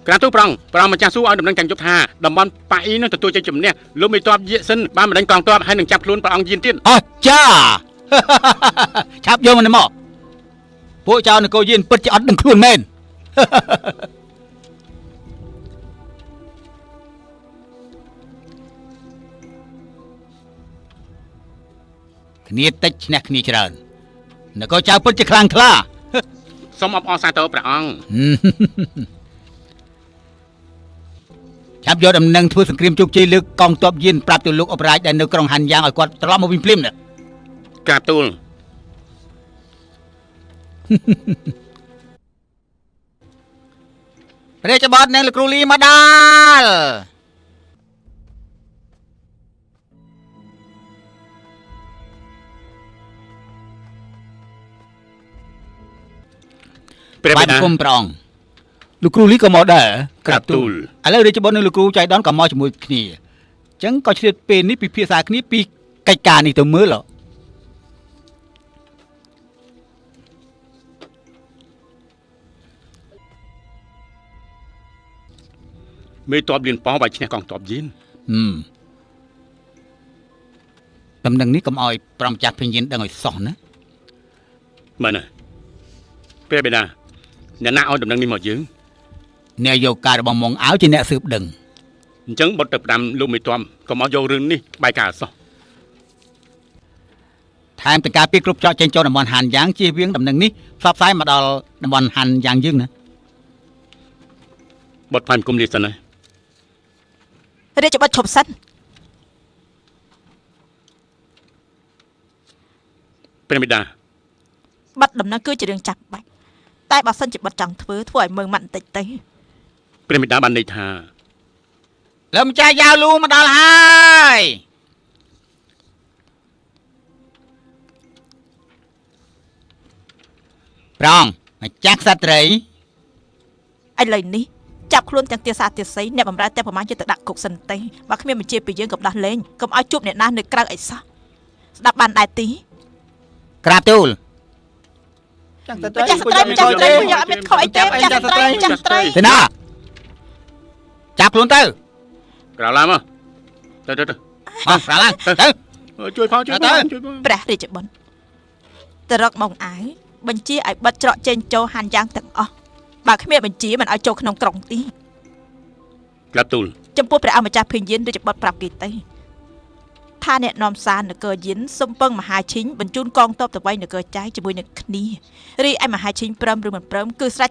ក្រាទូប្រងម្ចាស់សួរឲ្យដំណឹងចាំយប់ថាតំបន់ប៉ាអ៊ីនឹងទទួលជ័យជំនះលោកមេតបយាសិនបានបណ្ដេញកងទ័ពហើយនឹងចាប់ខ្លួនព្រះអង្គយានទៀតអស្ចារ្យឆាប់យកមកពួកចៅនគរយានពិតជាអត់ដឹងខ្លួនមែនគ្នាតិចឈ្នះគ្នាច្រើននគរចៅពិតជាខ្លាំងក្លាសូមអបអរសាទរព្រះអង្គចាប់យកដំណឹងធ្វើសង្គ្រាមជោគជ័យលើកកងទ័ពយានប្រាប់ទៅលោកអបរាជដែលនៅក្រុងហាន់យ៉ាងឲ្យគាត់ត្រឡប់មកវិញភ្លាមណាក្រាបទូលព្រះរាជបុត្រនិងលោកគ្រូលីមកដល់ព្រះបិតាគុំព្រះអង្គលោកគ្រូលីក៏មកដែរក្រាបទូលឥឡូវរាជបុត្រនិងលោកគ្រូចៃដន្យក៏មកជាមួយគ្នាអញ្ចឹងក៏ឆ្លៀតពេលនេះពិភាក្សាគ្នាពីកិច្ចការនេះទៅមើលមេតបលៀនប៉ោបាយឈ្នះកងទ័ពយានដំណឹងនេះកុំឲ្យប្រំចាស់ភញៀនដឹងឲ្យសោះណាមែនទេព្រះបិតាអ្នកណាឲ្យដំណឹងនេះមកយើងអ្នកយកការរបស់ម៉ងអាវជាអ្នកស៊ើបដឹងអញ្ចឹងបុតទៅផ្ដាំលោកមេតបកុំឲ្យយករឿងនេះបាយការអសោះថែមទាំងការពីគ្រប់ច្រកចេញចូលតំបន់ហានយ៉ាងជៀសវាងដំណឹងនេះផ្សព្វផ្សាយមកដល់តំបន់ហានយ៉ាងយើងណាបុតផានគុំលីសិនណារាជបុត្រឈប់សិនព្រះបិតាបាត់ដំណឹងគឺជារឿងចាំបាច់តែបើសិនជាបាត់ចង់ធ្វើឲ្យមើងម៉ាត់បន្តិចទៅព្រះបិតាបានន័យថាលើម្ចាស់យ៉ាវលូមកដល់ហើយប្រងម្ចាស់ក្សត្រីឥឡូវនេះចាប់ខ្លួនទាំងទាសាទាស័យអ្នកបម្រើតែប្រមាណជាទៅដាក់គុកសិនទេបើគ្មានបញ្ជាពីយើងកុំដោះលែងកុំឲ្យជួបអ្នកណានៅក្រៅអីសោះស្ដាប់បានដែរទីក្រាបទូលចាស់ស្ត្រីយកអត់មានខុសអីទេចាស់ស្ត្រីទេណាចាប់ខ្លួនទៅក្រៅឡើងមកទៅក្រៅឡើងទៅជួយផងជួយព្រះរាជបុត្រទៅរកមកអាយបញ្ជាឲ្យបិទច្រកចេញចូលហានយ៉ាងទាំងអស់បើគ្មានបញ្ជាមិនឲ្យចូលក្នុងក្រុងទីក្រាបទូលចំពោះព្រះអម្ចាស់ភេញយានរាជបុត្រប្រាប់គេទៅថាអ្នកនាំសារនគរយានសុំពឹងមហាឈិញបញ្ជូនកងទ័ពទៅវាយនគរចៅជាមួយនឹងគ្នារីឯមហាឈិញព្រមឬមិនព្រមគឺស្រេច